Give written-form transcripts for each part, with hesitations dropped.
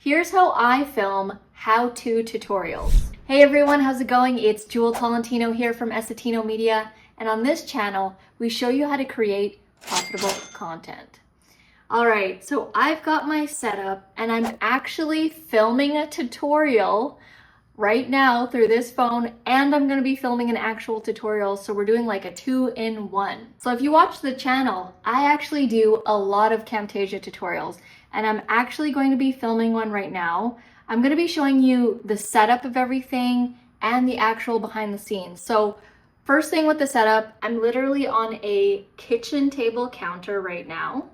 Here's how I film how-to tutorials. Hey everyone, how's it going? It's Tolentino here from Essetino Media, and on this channel, we show you how to create profitable content. All right, so I've got my setup and I'm actually filming a tutorial right now through this phone, and I'm gonna be filming an actual tutorial, so we're doing like a 2-in-1. So if you watch the channel, I actually do a lot of Camtasia tutorials, and I'm actually going to be filming one right now. I'm gonna be showing you the setup of everything and the actual behind the scenes. So first thing with the setup, I'm literally on a kitchen table counter right now.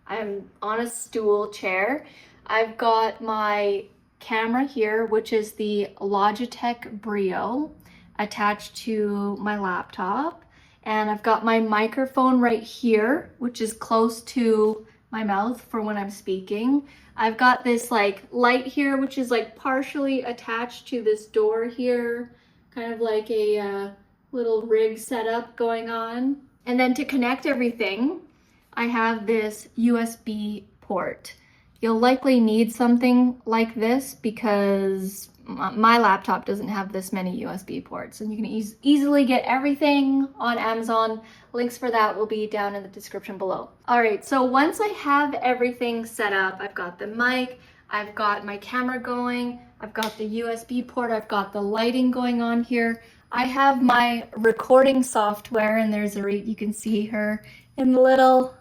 I'm on a stool chair. I've got my camera here, which is the Logitech BRIO, attached to my laptop. And I've got my microphone right here, which is close to my mouth for when I'm speaking. I've got this like light here, which is like partially attached to this door here, kind of like a little rig setup going on. And then to connect everything, I have this USB port. You'll likely need something like this because my laptop doesn't have this many USB ports, and you can easily get everything on Amazon. Links for that will be down in the description below. All right, so once I have everything set up, I've got the mic, I've got my camera going, I've got the USB port, I've got the lighting going on here. I have my recording software, and there's you can see her in the little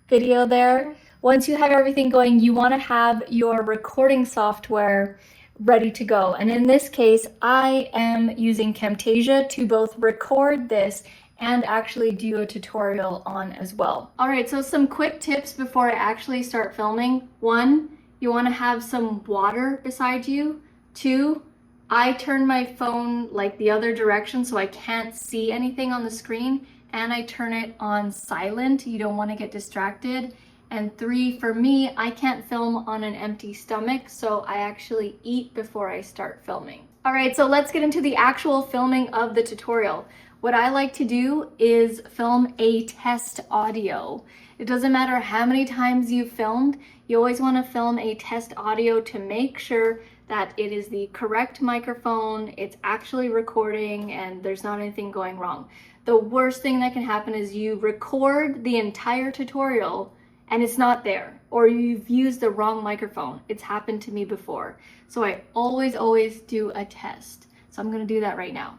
video there. Once you have everything going, you want to have your recording software ready to go. And in this case, I am using Camtasia to both record this and actually do a tutorial on as well. All right, so some quick tips before I actually start filming. 1, you want to have some water beside you. 2, I turn my phone like the other direction so I can't see anything on the screen, and I turn it on silent. You don't want to get distracted. And 3, for me, I can't film on an empty stomach, so I actually eat before I start filming. All right, so let's get into the actual filming of the tutorial. What I like to do is film a test audio. It doesn't matter how many times you've filmed, you always want to film a test audio to make sure that it is the correct microphone, it's actually recording, and there's not anything going wrong. The worst thing that can happen is you record the entire tutorial and it's not there, or you've used the wrong microphone. It's happened to me before. So I always do a test. So I'm gonna do that right now.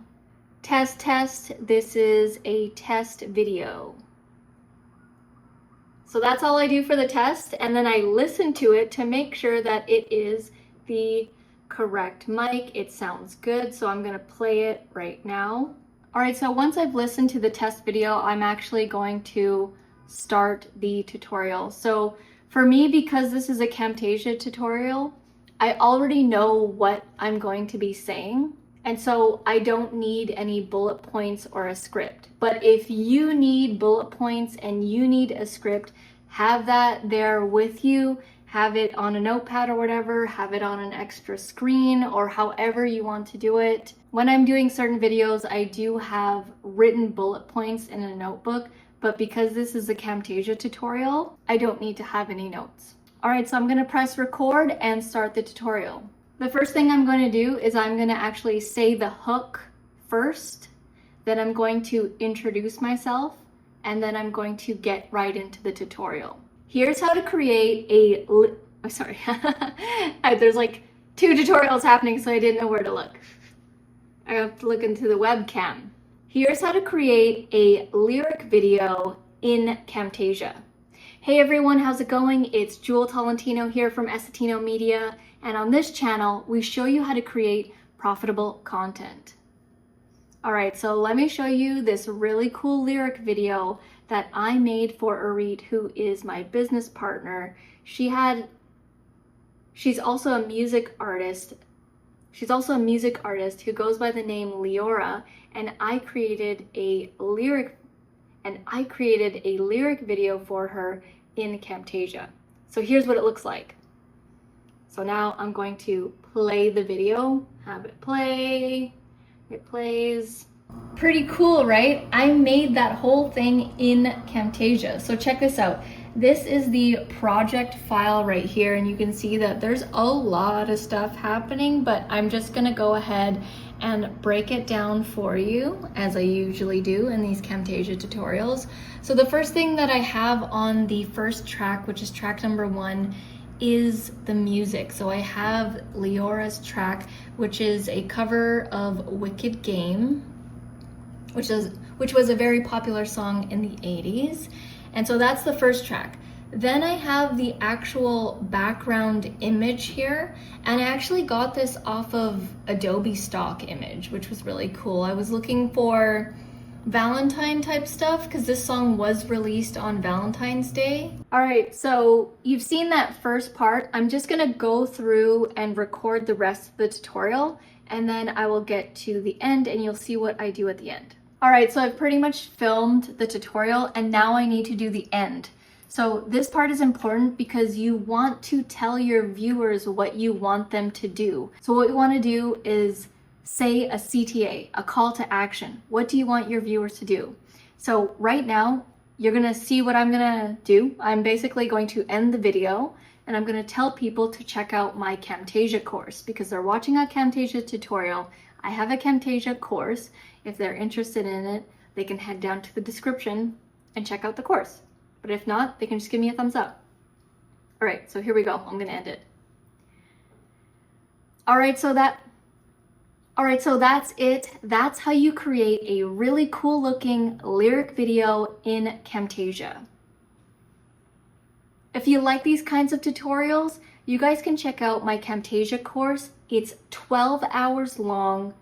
Test, this is a test video. So that's all I do for the test, and then I listen to it to make sure that it is the correct mic. It sounds good, so I'm gonna play it right now. All right, so once I've listened to the test video, I'm actually going to start the tutorial. So for me, because this is a Camtasia tutorial, I already know what I'm going to be saying, and so I don't need any bullet points or a script. But if you need bullet points and you need a script, have that there with you. Have it on a notepad or whatever, have it on an extra screen, or however you want to do it. When I'm doing certain videos, I do have written bullet points in a notebook, but because this is a Camtasia tutorial, I don't need to have any notes. All right, so I'm gonna press record and start the tutorial. The first thing I'm going to do is I'm gonna actually say the hook first, then I'm going to introduce myself, and then I'm going to get right into the tutorial. Here's how to create there's like 2 tutorials happening, so I didn't know where to look. I have to look into the webcam. Here's how to create a lyric video in Camtasia. Hey everyone, how's it going? It's Tolentino here from Essetino Media, and on this channel, we show you how to create profitable content. All right, so let me show you this really cool lyric video that I made for Arit, who is my business partner. She's also a music artist. She's also a music artist who goes by the name Leora, and I created a lyric video for her in Camtasia. So here's what it looks like. So now I'm going to play the video, have it play. It plays. Pretty cool, right? I made that whole thing in Camtasia. So check this out. this is the project file right here, and you can see that there's a lot of stuff happening, but I'm just gonna go ahead and break it down for you as I usually do in these Camtasia tutorials. So the first thing that I have on the first track, which is track number 1, is the music. So I have Leora's track, which is a cover of Wicked Game, which was a very popular song in the 80s. And so that's the first track. Then I have the actual background image here, and I actually got this off of Adobe stock image, which was really cool. I was looking for Valentine type stuff because this song was released on Valentine's Day. All right, so you've seen that first part. I'm just gonna go through and record the rest of the tutorial, and then I will get to the end and you'll see what I do at the end. All right, so I've pretty much filmed the tutorial and now I need to do the end. So this part is important because you want to tell your viewers what you want them to do. So what we want to do is say a CTA, a call to action. What do you want your viewers to do? So right now, you're gonna see what I'm gonna do. I'm basically going to end the video and I'm gonna tell people to check out my Camtasia course because they're watching a Camtasia tutorial. I have a Camtasia course. If they're interested in it, they can head down to the description and check out the course. But if not, they can just give me a thumbs up. All right, so here we go. I'm gonna end it. All right, so that's it. That's how you create a really cool looking lyric video in Camtasia. If you like these kinds of tutorials, you guys can check out my Camtasia course. It's 12 hours long.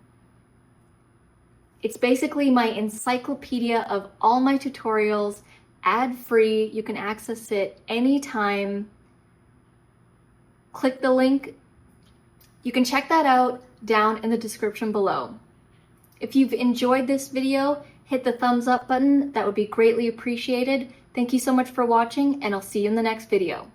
It's basically my encyclopedia of all my tutorials, ad-free. You can access it anytime. Click the link. You can check that out down in the description below. If you've enjoyed this video, hit the thumbs up button. That would be greatly appreciated. Thank you so much for watching, and I'll see you in the next video.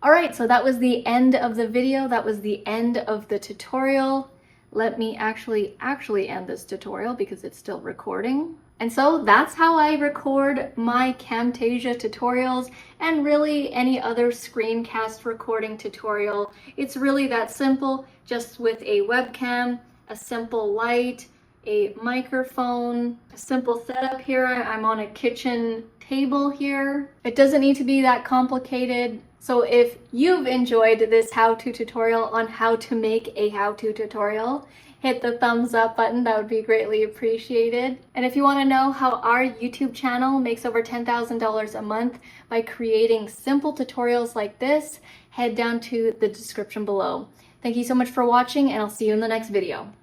All right, so that was the end of the video. That was the end of the tutorial. Let me actually end this tutorial because it's still recording. And so that's how I record my Camtasia tutorials and really any other screencast recording tutorial. It's really that simple, just with a webcam, a simple light, a microphone, a simple setup here. I'm on a kitchen table here. It doesn't need to be that complicated. So if you've enjoyed this how-to tutorial on how to make a how-to tutorial, hit the thumbs up button. That would be greatly appreciated. And if you want to know how our YouTube channel makes over $10,000 a month by creating simple tutorials like this, head down to the description below. Thank you so much for watching, and I'll see you in the next video.